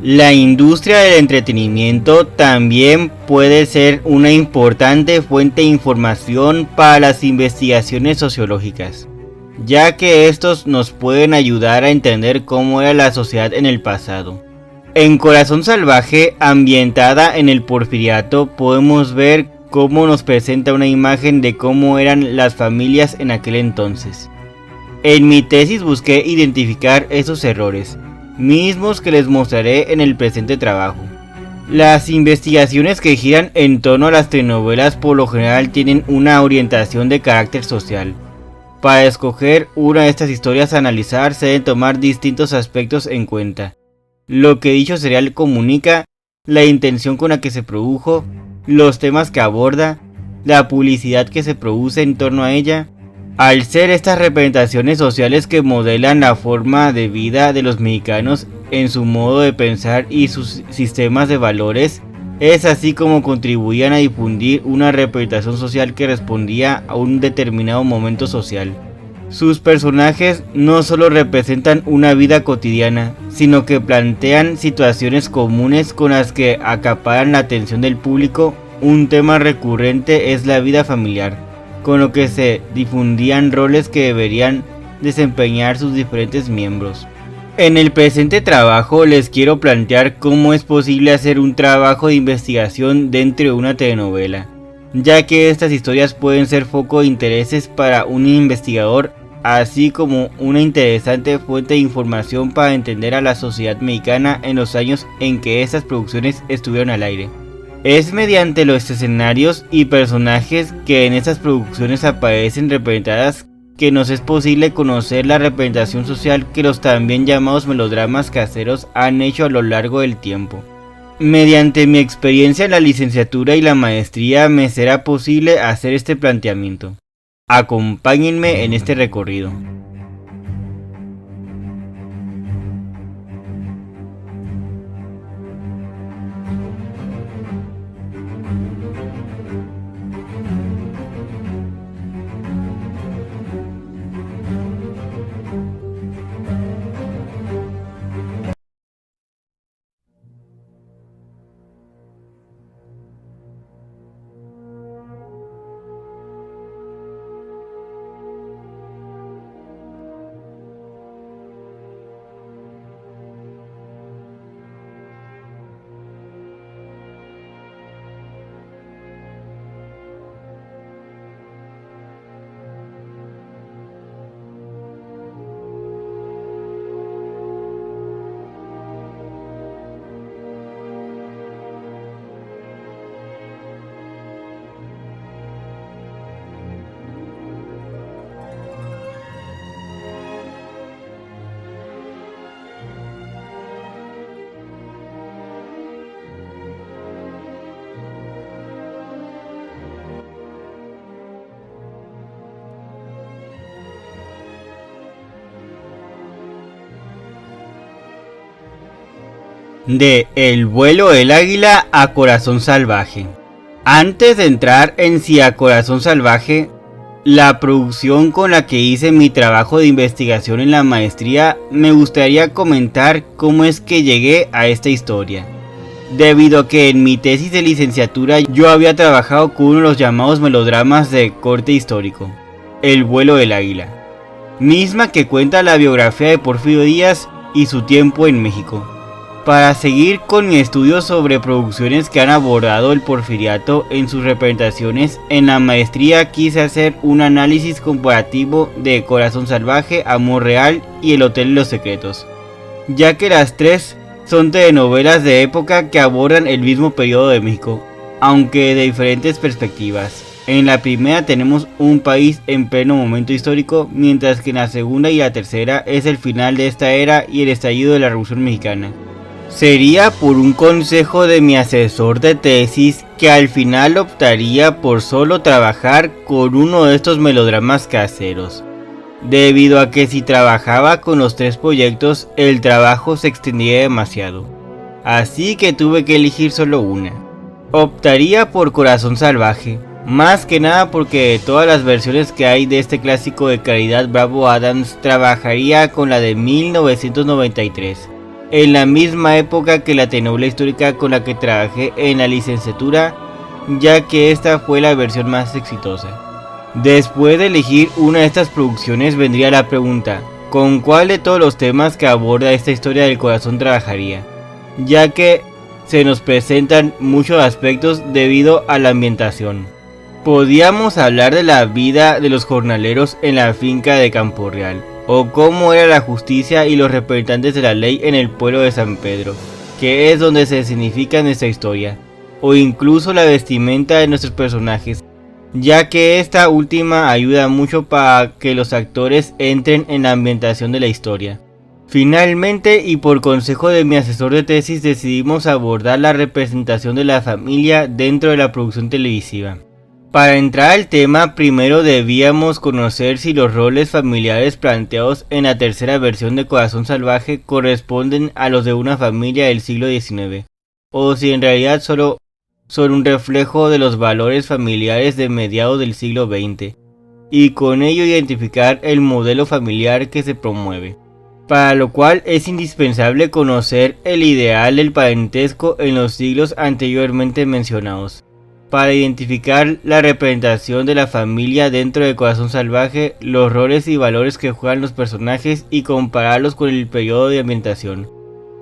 La industria del entretenimiento también puede ser una importante fuente de información para las investigaciones sociológicas, ya que estos nos pueden ayudar a entender cómo era la sociedad en el pasado. En Corazón Salvaje, ambientada en el Porfiriato, podemos ver cómo nos presenta una imagen de cómo eran las familias en aquel entonces. En mi tesis busqué identificar esos errores, mismos que les mostraré en el presente trabajo. Las investigaciones que giran en torno a las telenovelas por lo general tienen una orientación de carácter social. Para escoger una de estas historias a analizar se deben tomar distintos aspectos en cuenta: lo que dicho serial comunica, la intención con la que se produjo, los temas que aborda, la publicidad que se produce en torno a ella. Al ser estas representaciones sociales que modelan la forma de vida de los mexicanos en su modo de pensar y sus sistemas de valores, es así como contribuían a difundir una representación social que respondía a un determinado momento social. Sus personajes no solo representan una vida cotidiana, sino que plantean situaciones comunes con las que acaparan la atención del público. Un tema recurrente es la vida familiar, con lo que se difundían roles que deberían desempeñar sus diferentes miembros. En el presente trabajo les quiero plantear cómo es posible hacer un trabajo de investigación dentro de una telenovela, ya que estas historias pueden ser foco de intereses para un investigador, así como una interesante fuente de información para entender a la sociedad mexicana en los años en que estas producciones estuvieron al aire. Es mediante los escenarios y personajes que en estas producciones aparecen representadas que nos es posible conocer la representación social que los también llamados melodramas caseros han hecho a lo largo del tiempo. Mediante mi experiencia en la licenciatura y la maestría me será posible hacer este planteamiento. Acompáñenme en este recorrido. De El vuelo del águila a Corazón Salvaje. Antes de entrar en sí a Corazón Salvaje, la producción con la que hice mi trabajo de investigación en la maestría, me gustaría comentar cómo es que llegué a esta historia. Debido a que en mi tesis de licenciatura yo había trabajado con uno de los llamados melodramas de corte histórico, El vuelo del águila, misma que cuenta la biografía de Porfirio Díaz y su tiempo en México. Para seguir con mi estudio sobre producciones que han abordado el porfiriato en sus representaciones, en la maestría quise hacer un análisis comparativo de Corazón Salvaje, Amor Real y El Hotel de los Secretos, ya que las tres son telenovelas de época que abordan el mismo periodo de México, aunque de diferentes perspectivas. En la primera tenemos un país en pleno momento histórico, mientras que en la segunda y la tercera es el final de esta era y el estallido de la Revolución Mexicana. Sería por un consejo de mi asesor de tesis que al final optaría por solo trabajar con uno de estos melodramas caseros, debido a que si trabajaba con los tres proyectos el trabajo se extendía demasiado, así que tuve que elegir solo una. Optaría por Corazón Salvaje, más que nada porque de todas las versiones que hay de este clásico de Caridad Bravo Adams trabajaría con la de 1993. en la misma época que la telenovela histórica con la que trabajé en la licenciatura, ya que esta fue la versión más exitosa. Después de elegir una de estas producciones vendría la pregunta, ¿con cuál de todos los temas que aborda esta historia del corazón trabajaría? Ya que se nos presentan muchos aspectos debido a la ambientación. Podíamos hablar de la vida de los jornaleros en la finca de Campo Real, o cómo era la justicia y los representantes de la ley en el pueblo de San Pedro, que es donde se significa nuestra historia, o incluso la vestimenta de nuestros personajes, ya que esta última ayuda mucho para que los actores entren en la ambientación de la historia. Finalmente, y por consejo de mi asesor de tesis, decidimos abordar la representación de la familia dentro de la producción televisiva. Para entrar al tema, primero debíamos conocer si los roles familiares planteados en la tercera versión de Corazón Salvaje corresponden a los de una familia del siglo XIX, o si en realidad solo son un reflejo de los valores familiares de mediados del siglo XX, y con ello identificar el modelo familiar que se promueve. Para lo cual es indispensable conocer el ideal del parentesco en los siglos anteriormente mencionados. Para identificar la representación de la familia dentro de Corazón Salvaje, los roles y valores que juegan los personajes y compararlos con el periodo de ambientación,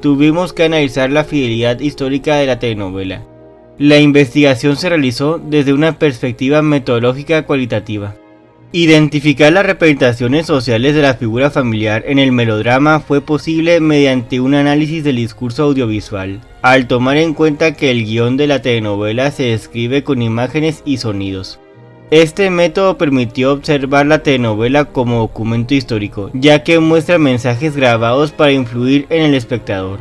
tuvimos que analizar la fidelidad histórica de la telenovela. La investigación se realizó desde una perspectiva metodológica cualitativa. Identificar las representaciones sociales de la figura familiar en el melodrama fue posible mediante un análisis del discurso audiovisual, al tomar en cuenta que el guión de la telenovela se escribe con imágenes y sonidos. Este método permitió observar la telenovela como documento histórico, ya que muestra mensajes grabados para influir en el espectador.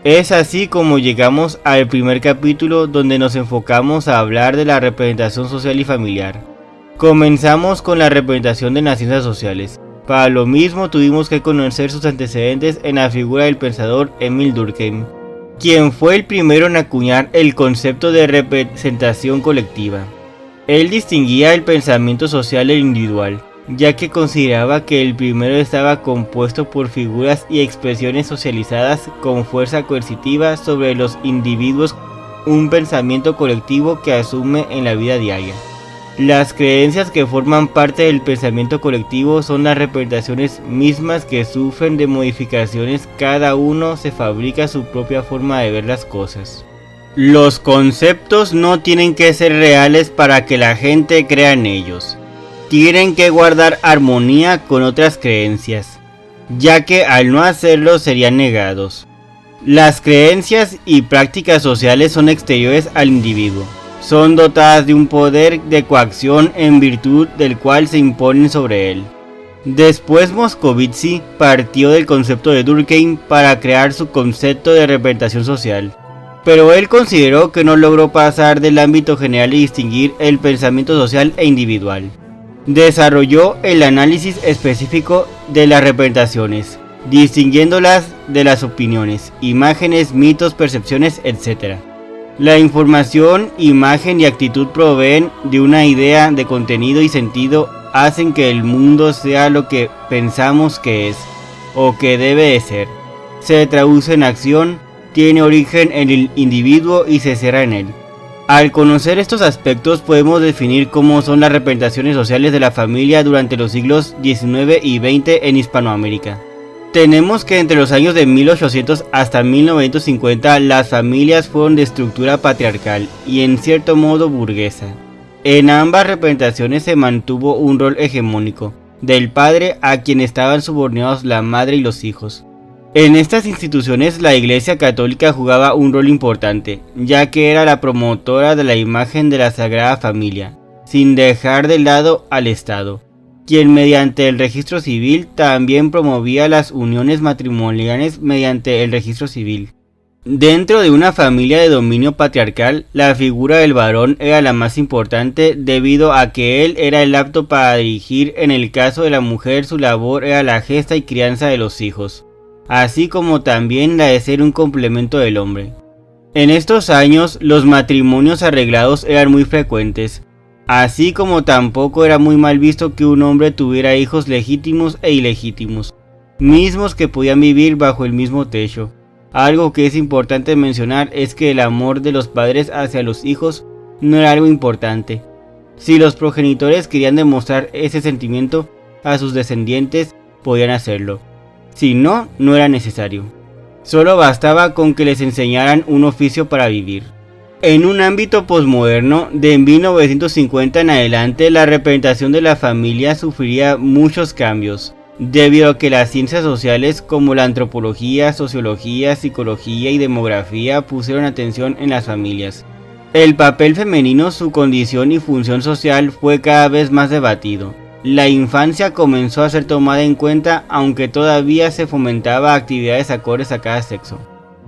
Es así como llegamos al primer capítulo, donde nos enfocamos a hablar de la representación social y familiar. Comenzamos con la representación de las ciencias sociales. Para lo mismo tuvimos que conocer sus antecedentes en la figura del pensador Émile Durkheim, quien fue el primero en acuñar el concepto de representación colectiva. Él distinguía el pensamiento social del individual, ya que consideraba que el primero estaba compuesto por figuras y expresiones socializadas con fuerza coercitiva sobre los individuos, un pensamiento colectivo que asume en la vida diaria. Las creencias que forman parte del pensamiento colectivo son las representaciones mismas que sufren de modificaciones, cada uno se fabrica su propia forma de ver las cosas. Los conceptos no tienen que ser reales para que la gente crea en ellos. Tienen que guardar armonía con otras creencias, ya que al no hacerlo serían negados. Las creencias y prácticas sociales son exteriores al individuo. Son dotadas de un poder de coacción en virtud del cual se imponen sobre él. Después Moscovici partió del concepto de Durkheim para crear su concepto de representación social, pero él consideró que no logró pasar del ámbito general y distinguir el pensamiento social e individual. Desarrolló el análisis específico de las representaciones, distinguiéndolas de las opiniones, imágenes, mitos, percepciones, etc. La información, imagen y actitud proveen de una idea de contenido y sentido, hacen que el mundo sea lo que pensamos que es, o que debe de ser. Se traduce en acción, tiene origen en el individuo y se cierra en él. Al conocer estos aspectos podemos definir cómo son las representaciones sociales de la familia durante los siglos XIX y XX en Hispanoamérica. Tenemos que entre los años de 1800 hasta 1950 las familias fueron de estructura patriarcal y en cierto modo burguesa. En ambas representaciones se mantuvo un rol hegemónico, del padre a quien estaban subordinados la madre y los hijos. En estas instituciones la Iglesia Católica jugaba un rol importante, ya que era la promotora de la imagen de la Sagrada Familia, sin dejar de lado al Estado, quien mediante el registro civil también promovía las uniones matrimoniales mediante el registro civil. Dentro de una familia de dominio patriarcal, la figura del varón era la más importante debido a que él era el apto para dirigir. En el caso de la mujer, su labor era la gesta y crianza de los hijos, así como también la de ser un complemento del hombre. En estos años, los matrimonios arreglados eran muy frecuentes, así como tampoco era muy mal visto que un hombre tuviera hijos legítimos e ilegítimos, mismos que podían vivir bajo el mismo techo. Algo que es importante mencionar es que el amor de los padres hacia los hijos no era algo importante. Si los progenitores querían demostrar ese sentimiento a sus descendientes, podían hacerlo. Si no, no era necesario. Solo bastaba con que les enseñaran un oficio para vivir. En un ámbito posmoderno, de 1950 en adelante, la representación de la familia sufriría muchos cambios, debido a que las ciencias sociales como la antropología, sociología, psicología y demografía pusieron atención en las familias. El papel femenino, su condición y función social fue cada vez más debatido. La infancia comenzó a ser tomada en cuenta, aunque todavía se fomentaba actividades acordes a cada sexo.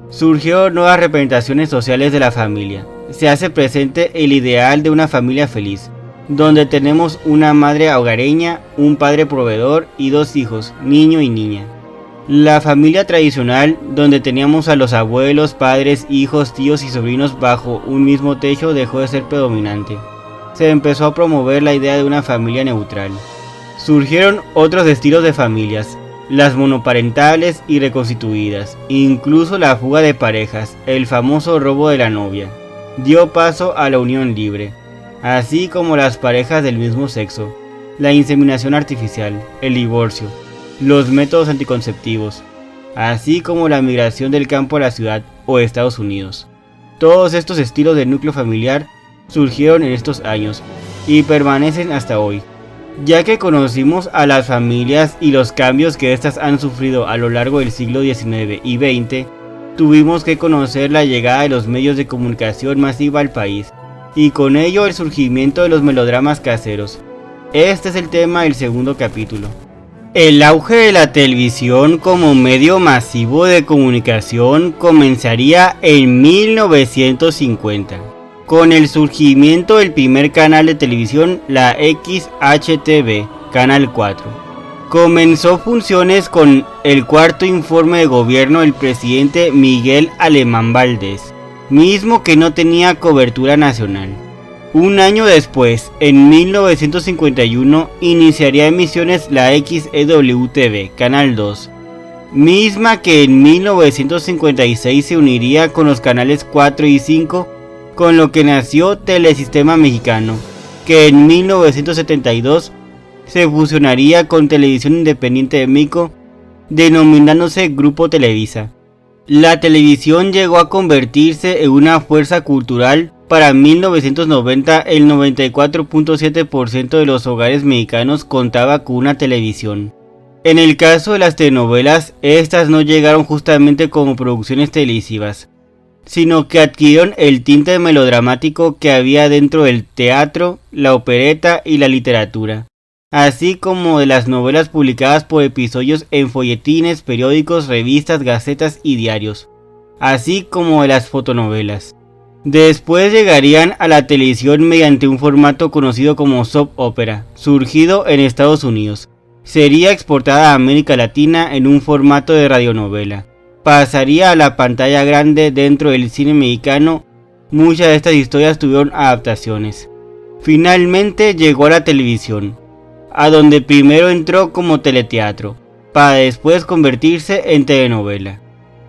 Surgieron nuevas representaciones sociales de la familia. Se hace presente el ideal de una familia feliz, donde tenemos una madre hogareña, un padre proveedor y dos hijos, niño y niña. La familia tradicional, donde teníamos a los abuelos, padres, hijos, tíos y sobrinos bajo un mismo techo, dejó de ser predominante. Se empezó a promover la idea de una familia neutral. Surgieron otros estilos de familias, las monoparentales y reconstituidas, incluso la fuga de parejas, el famoso robo de la novia, dio paso a la unión libre, así como las parejas del mismo sexo, la inseminación artificial, el divorcio, los métodos anticonceptivos, así como la migración del campo a la ciudad o Estados Unidos. Todos estos estilos de núcleo familiar surgieron en estos años y permanecen hasta hoy. Ya que conocimos a las familias y los cambios que éstas han sufrido a lo largo del siglo XIX y XX, tuvimos que conocer la llegada de los medios de comunicación masiva al país, y con ello el surgimiento de los melodramas caseros. Este es el tema del segundo capítulo. El auge de la televisión como medio masivo de comunicación comenzaría en 1950. Con el surgimiento del primer canal de televisión, la XHTV, Canal 4. Comenzó funciones con el cuarto informe de gobierno del presidente Miguel Alemán Valdés, mismo que no tenía cobertura nacional. Un año después, en 1951, iniciaría emisiones la XEW-TV, Canal 2, misma que en 1956 se uniría con los canales 4 y 5, con lo que nació Telesistema Mexicano, que en 1972 se fusionaría con Televisión Independiente de México, denominándose Grupo Televisa. La televisión llegó a convertirse en una fuerza cultural. Para 1990 el 94.7% de los hogares mexicanos contaba con una televisión. En el caso de las telenovelas, estas no llegaron justamente como producciones televisivas, sino que adquirieron el tinte melodramático que había dentro del teatro, la opereta y la literatura, así como de las novelas publicadas por episodios en folletines, periódicos, revistas, gacetas y diarios, así como de las fotonovelas. Después llegarían a la televisión mediante un formato conocido como soap opera, surgido en Estados Unidos. Sería exportada a América Latina en un formato de radionovela. Pasaría a la pantalla grande dentro del cine mexicano. Muchas de estas historias tuvieron adaptaciones. Finalmente llegó a la televisión, a donde primero entró como teleteatro, para después convertirse en telenovela.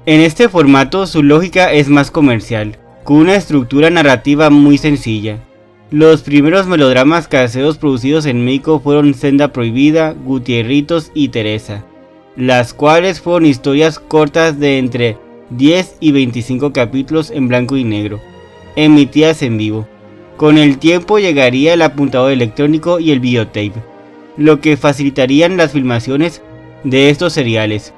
En este formato su lógica es más comercial, con una estructura narrativa muy sencilla. Los primeros melodramas caseros producidos en México fueron Senda Prohibida, Gutierritos y Teresa, las cuales fueron historias cortas de entre 10 y 25 capítulos en blanco y negro, emitidas en vivo. Con el tiempo llegaría el apuntador electrónico y el videotape, lo que facilitarían las filmaciones de estos seriales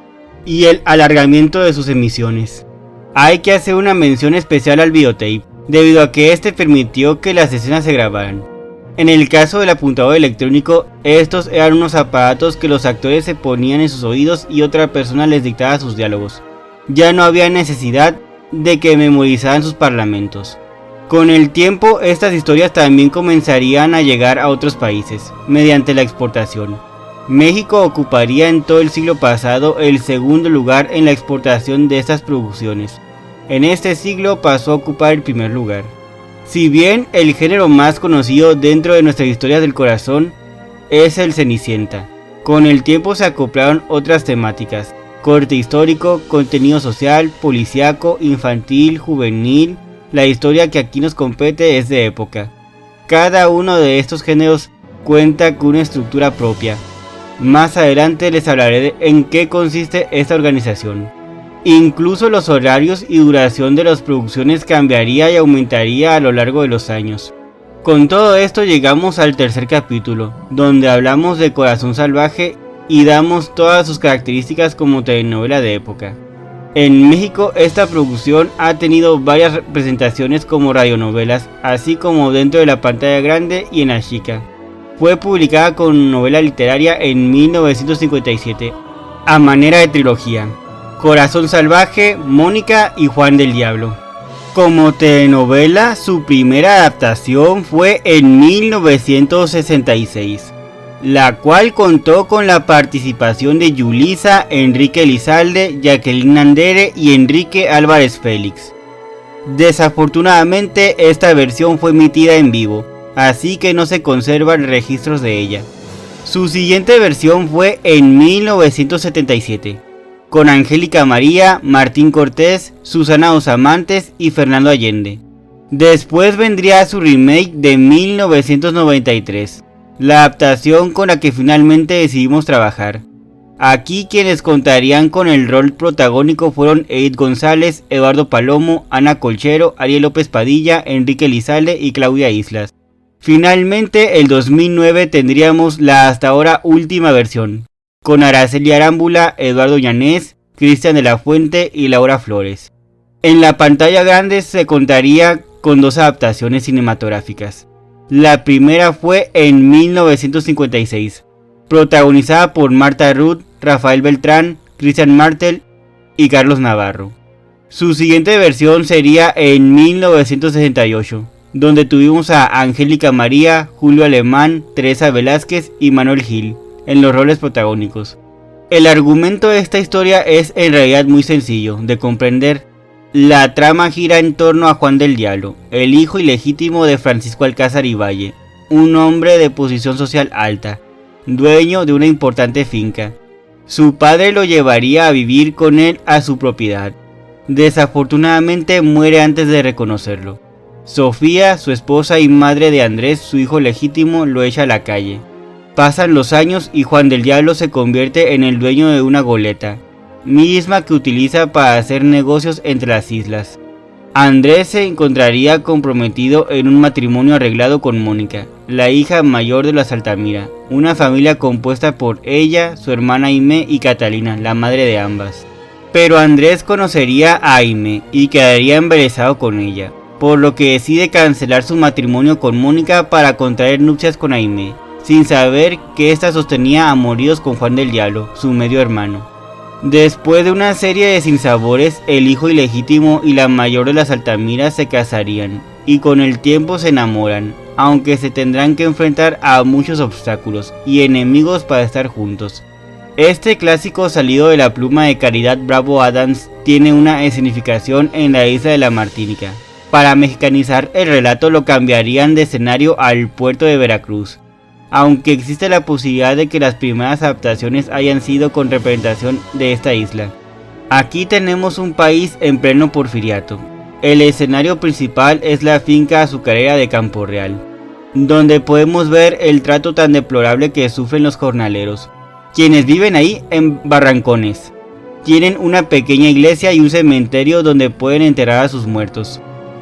y el alargamiento de sus emisiones. Hay que hacer una mención especial al videotape, debido a que este permitió que las escenas se grabaran. En el caso del apuntador electrónico, estos eran unos aparatos que los actores se ponían en sus oídos y otra persona les dictaba sus diálogos. Ya no había necesidad de que memorizaran sus parlamentos. Con el tiempo, estas historias también comenzarían a llegar a otros países, mediante la exportación. México ocuparía en todo el siglo pasado el segundo lugar en la exportación de estas producciones. En este siglo pasó a ocupar el primer lugar. Si bien el género más conocido dentro de nuestras historias del corazón es el Cenicienta, con el tiempo se acoplaron otras temáticas, corte histórico, contenido social, policíaco, infantil, juvenil. La historia que aquí nos compete es de época. Cada uno de estos géneros cuenta con una estructura propia. Más adelante les hablaré de en qué consiste esta organización. Incluso los horarios y duración de las producciones cambiaría y aumentaría a lo largo de los años. Con todo esto llegamos al tercer capítulo, donde hablamos de Corazón Salvaje y damos todas sus características como telenovela de época. En México esta producción ha tenido varias representaciones como radionovelas, así como dentro de la pantalla grande y en la chica. Fue publicada con novela literaria en 1957, a manera de trilogía. Corazón Salvaje, Mónica y Juan del Diablo. Como telenovela, su primera adaptación fue en 1966, la cual contó con la participación de Yulisa, Enrique Elizalde, Jacqueline Andere y Enrique Álvarez Félix. Desafortunadamente, esta versión fue emitida en vivo, así que no se conservan registros de ella. Su siguiente versión fue en 1977. Con Angélica María, Martín Cortés, Susana Osamantes y Fernando Allende. Después vendría su remake de 1993, la adaptación con la que finalmente decidimos trabajar. Aquí quienes contarían con el rol protagónico fueron Edith González, Eduardo Palomo, Ana Colchero, Ariel López Padilla, Enrique Elizalde y Claudia Islas. Finalmente, el 2009 tendríamos la hasta ahora última versión, con Araceli Arámbula, Eduardo Llanés, Cristian de la Fuente y Laura Flores. En la pantalla grande se contaría con dos adaptaciones cinematográficas. La primera fue en 1956, protagonizada por Marta Ruth, Rafael Beltrán, Cristian Martel y Carlos Navarro. Su siguiente versión sería en 1968, donde tuvimos a Angélica María, Julio Alemán, Teresa Velázquez y Manuel Gil en los roles protagónicos. El argumento de esta historia es en realidad muy sencillo de comprender. La trama gira en torno a Juan del Diablo, el hijo ilegítimo de Francisco Alcázar y Valle, un hombre de posición social alta, dueño de una importante finca. Su padre lo llevaría a vivir con él a su propiedad. Desafortunadamente muere antes de reconocerlo. Sofía, su esposa y madre de Andrés, su hijo legítimo, lo echa a la calle. Pasan los años y Juan del Diablo se convierte en el dueño de una goleta, misma que utiliza para hacer negocios entre las islas. Andrés se encontraría comprometido en un matrimonio arreglado con Mónica, la hija mayor de los Altamira, una familia compuesta por ella, su hermana Aimé y Catalina, la madre de ambas. Pero Andrés conocería a Aimé y quedaría embelesado con ella, por lo que decide cancelar su matrimonio con Mónica para contraer nupcias con Aimé, sin saber que ésta sostenía amoríos con Juan del Diablo, su medio hermano. Después de una serie de sinsabores, el hijo ilegítimo y la mayor de las Altamira se casarían, y con el tiempo se enamoran, aunque se tendrán que enfrentar a muchos obstáculos y enemigos para estar juntos. Este clásico salido de la pluma de Caridad Bravo Adams tiene una escenificación en la isla de la Martinica. Para mexicanizar el relato lo cambiarían de escenario al puerto de Veracruz, aunque existe la posibilidad de que las primeras adaptaciones hayan sido con representación de esta isla. Aquí tenemos un país en pleno porfiriato. El escenario principal es la finca azucarera de Campo Real, donde podemos ver el trato tan deplorable que sufren los jornaleros, quienes viven ahí en barrancones. Tienen una pequeña iglesia y un cementerio donde pueden enterrar a sus muertos.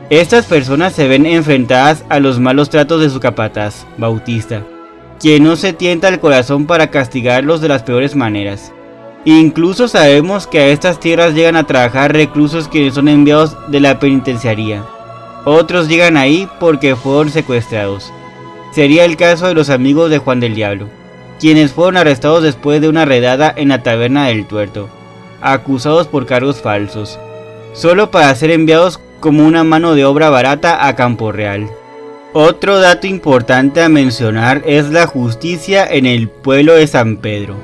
Estas personas se ven enfrentadas a los malos tratos de su capataz, Bautista, quien no se tienta el corazón para castigarlos de las peores maneras. Incluso sabemos que a estas tierras llegan a trabajar reclusos quienes son enviados de la penitenciaría. Otros llegan ahí porque fueron secuestrados. Sería el caso de los amigos de Juan del Diablo, quienes fueron arrestados después de una redada en la taberna del Tuerto, acusados por cargos falsos, solo para ser enviados como una mano de obra barata a Campo Real. Otro dato importante a mencionar es la justicia en el pueblo de San Pedro,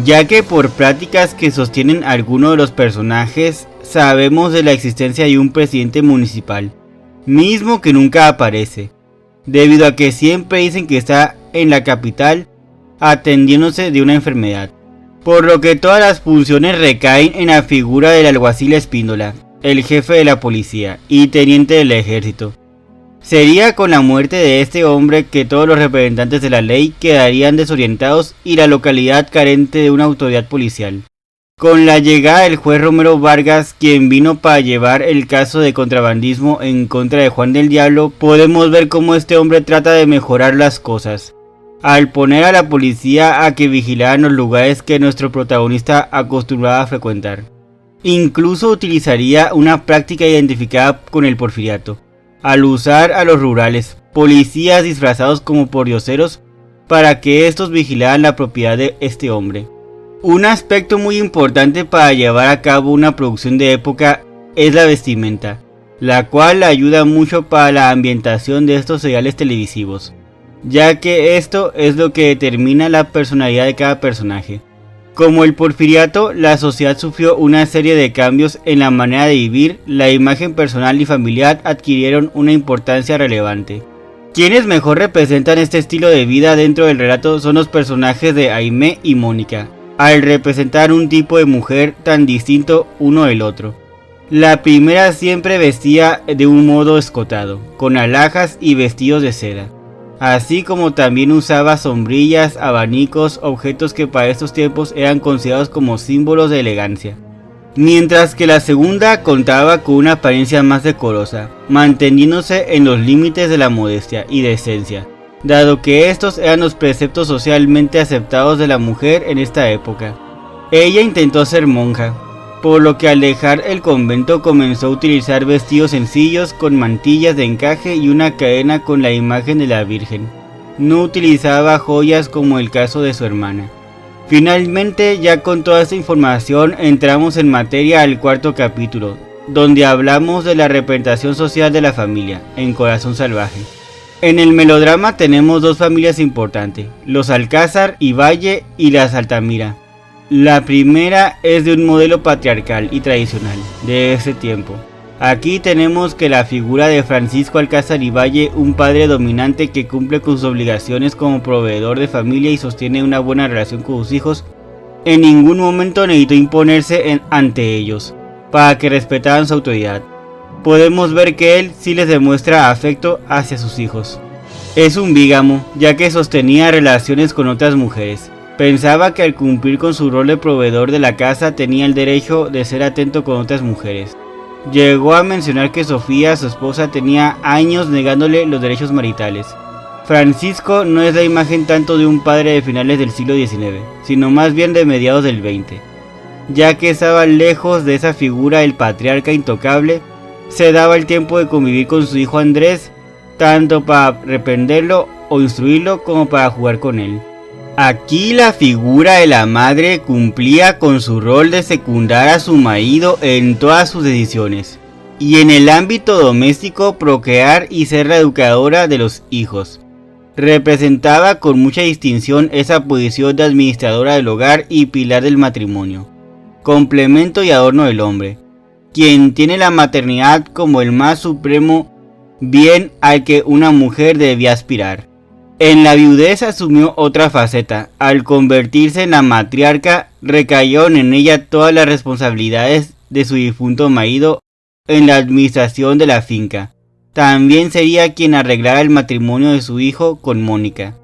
ya que por prácticas que sostienen algunos de los personajes, sabemos de la existencia de un presidente municipal, mismo que nunca aparece, debido a que siempre dicen que está en la capital atendiéndose de una enfermedad. por lo que todas las funciones recaen en la figura del alguacil Espíndola, el jefe de la policía y teniente del ejército. Sería con la muerte de este hombre que todos los representantes de la ley quedarían desorientados y la localidad carente de una autoridad policial. Con la llegada del juez Romero Vargas, quien vino para llevar el caso de contrabandismo en contra de Juan del Diablo, podemos ver cómo este hombre trata de mejorar las cosas, al poner a la policía a que vigilaran los lugares que nuestro protagonista acostumbraba a frecuentar. Incluso utilizaría una práctica identificada con el porfiriato, al usar a los rurales, policías disfrazados como pordioseros, para que estos vigilaran la propiedad de este hombre. Un aspecto muy importante para llevar a cabo una producción de época es la vestimenta, la cual ayuda mucho para la ambientación de estos seriales televisivos, ya que esto es lo que determina la personalidad de cada personaje. Como el porfiriato, la sociedad sufrió una serie de cambios en la manera de vivir, la imagen personal y familiar adquirieron una importancia relevante. Quienes mejor representan este estilo de vida dentro del relato son los personajes de Aimé y Mónica, al representar un tipo de mujer tan distinto uno del otro. La primera siempre vestía de un modo escotado, con alhajas y vestidos de seda, así como también usaba sombrillas, abanicos, objetos que para estos tiempos eran considerados como símbolos de elegancia. Mientras que la segunda contaba con una apariencia más decorosa, manteniéndose en los límites de la modestia y decencia, dado que estos eran los preceptos socialmente aceptados de la mujer en esta época. Ella intentó ser monja, por lo que al dejar el convento comenzó a utilizar vestidos sencillos con mantillas de encaje y una cadena con la imagen de la Virgen. No utilizaba joyas como el caso de su hermana. Finalmente, ya con toda esta información, entramos en materia al cuarto capítulo, donde hablamos de la representación social de la familia, en Corazón Salvaje. En el melodrama tenemos dos familias importantes, los Alcázar y Valle y las Altamira. La primera es de un modelo patriarcal y tradicional de ese tiempo. Aquí tenemos que la figura de Francisco Alcázar y Valle, un padre dominante que cumple con sus obligaciones como proveedor de familia y sostiene una buena relación con sus hijos, en ningún momento necesitó imponerse ante ellos, para que respetaran su autoridad. Podemos ver que él sí les demuestra afecto hacia sus hijos. Es un bígamo, ya que sostenía relaciones con otras mujeres. Pensaba que al cumplir con su rol de proveedor de la casa tenía el derecho de ser atento con otras mujeres. Llegó a mencionar que Sofía, su esposa, tenía años negándole los derechos maritales. Francisco no es la imagen tanto de un padre de finales del siglo XIX, sino más bien de mediados del XX. Ya que estaba lejos de esa figura del patriarca intocable, se daba el tiempo de convivir con su hijo Andrés, tanto para reprenderlo o instruirlo como para jugar con él. Aquí la figura de la madre cumplía con su rol de secundar a su marido en todas sus decisiones, y en el ámbito doméstico procrear y ser la educadora de los hijos. Representaba con mucha distinción esa posición de administradora del hogar y pilar del matrimonio, complemento y adorno del hombre, quien tiene la maternidad como el más supremo bien al que una mujer debía aspirar. En la viudez asumió otra faceta. Al convertirse en la matriarca, recayeron en ella todas las responsabilidades de su difunto marido en la administración de la finca. También sería quien arreglara el matrimonio de su hijo con Mónica.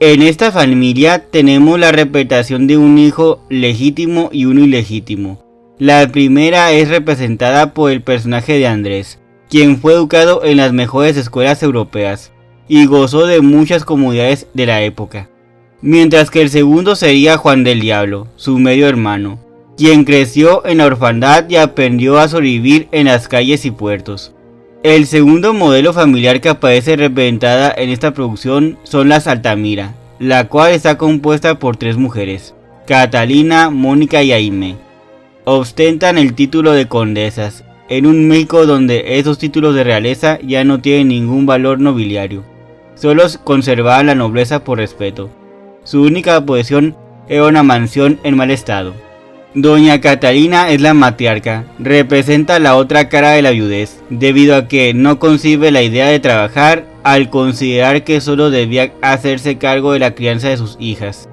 En esta familia tenemos la representación de un hijo legítimo y uno ilegítimo. La primera es representada por el personaje de Andrés, quien fue educado en las mejores escuelas europeas y gozó de muchas comodidades de la época, mientras que el segundo sería Juan del Diablo, su medio hermano, quien creció en la orfandad y aprendió a sobrevivir en las calles y puertos. El segundo modelo familiar que aparece representada en esta producción son las Altamira, la cual está compuesta por tres mujeres, Catalina, Mónica y Aimé. Ostentan el título de condesas, en un México donde esos títulos de realeza ya no tienen ningún valor nobiliario. Solo conservaban la nobleza por respeto. Su única posesión era una mansión en mal estado. Doña Catalina es la matriarca, representa la otra cara de la viudez, debido a que no concibe la idea de trabajar al considerar que solo debía hacerse cargo de la crianza de sus hijas.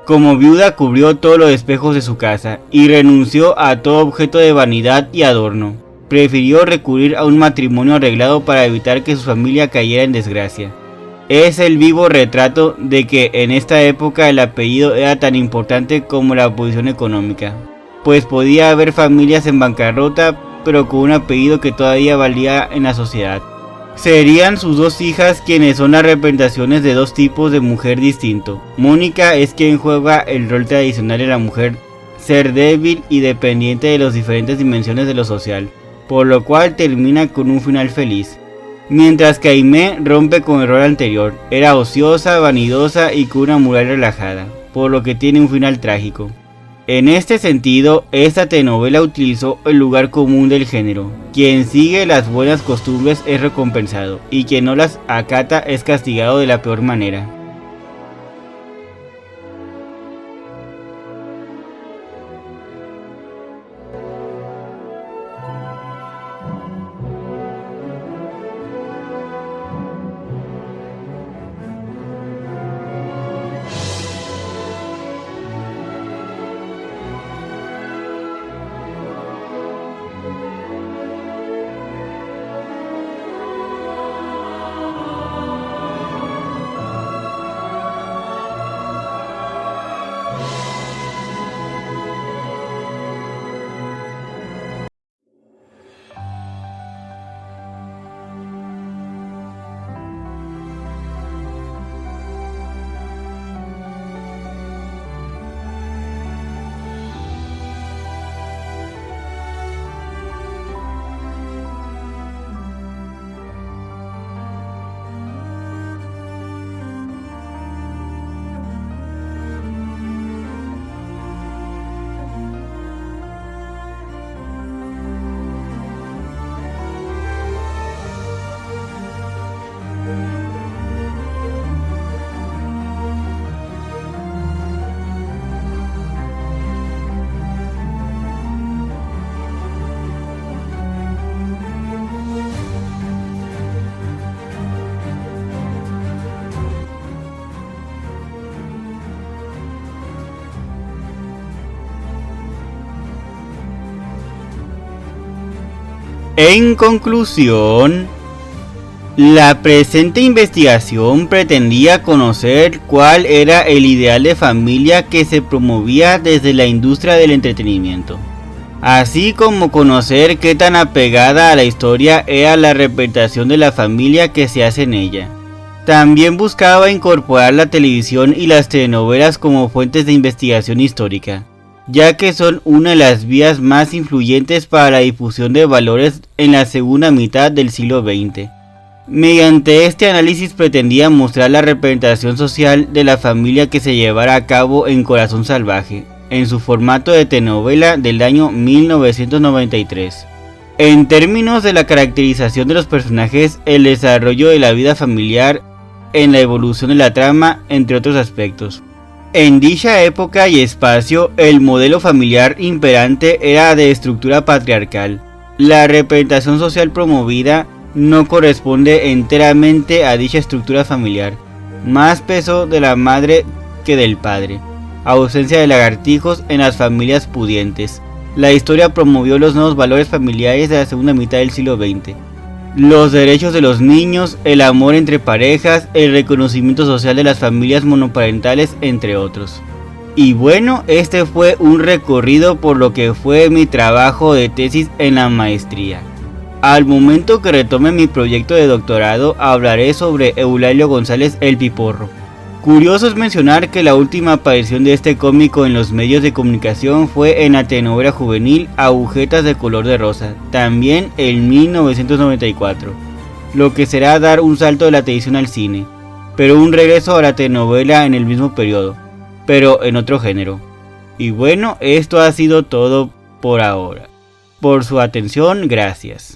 Como viuda cubrió todos los espejos de su casa y renunció a todo objeto de vanidad y adorno. Prefirió recurrir a un matrimonio arreglado para evitar que su familia cayera en desgracia. Es el vivo retrato de que en esta época el apellido era tan importante como la posición económica, pues podía haber familias en bancarrota pero con un apellido que todavía valía en la sociedad. Serían sus dos hijas quienes son las representaciones de dos tipos de mujer distinto. Mónica es quien juega el rol tradicional de la mujer, ser débil y dependiente de las diferentes dimensiones de lo social, por lo cual termina con un final feliz. Mientras que Aimee rompe con el rol anterior, era ociosa, vanidosa y con una moral relajada, por lo que tiene un final trágico. En este sentido, esta telenovela utilizó el lugar común del género. Quien sigue las buenas costumbres es recompensado, y quien no las acata es castigado de la peor manera. En conclusión, la presente investigación pretendía conocer cuál era el ideal de familia que se promovía desde la industria del entretenimiento, así como conocer qué tan apegada a la historia era la representación de la familia que se hace en ella. También buscaba incorporar la televisión y las telenovelas como fuentes de investigación histórica, ya que son una de las vías más influyentes para la difusión de valores en la segunda mitad del siglo XX. Mediante este análisis pretendía mostrar la representación social de la familia que se llevara a cabo en Corazón Salvaje, en su formato de telenovela del año 1993. En términos de la caracterización de los personajes, el desarrollo de la vida familiar, en la evolución de la trama, entre otros aspectos. En dicha época y espacio, el modelo familiar imperante era de estructura patriarcal. La representación social promovida no corresponde enteramente a dicha estructura familiar. Más peso de la madre que del padre. Ausencia de lagartijos en las familias pudientes. La historia promovió los nuevos valores familiares de la segunda mitad del siglo XX. Los derechos de los niños, el amor entre parejas, el reconocimiento social de las familias monoparentales, entre otros. Y bueno, este fue un recorrido por lo que fue mi trabajo de tesis en la maestría. Al momento que retome mi proyecto de doctorado, hablaré sobre Eulalio González el Piporro. Curioso es mencionar que la última aparición de este cómico en los medios de comunicación fue en la telenovela juvenil Agujetas de color de rosa, también en 1994, lo que será dar un salto de la televisión al cine, pero un regreso a la telenovela en el mismo periodo, pero en otro género. Y bueno, esto ha sido todo por ahora. Por su atención, gracias.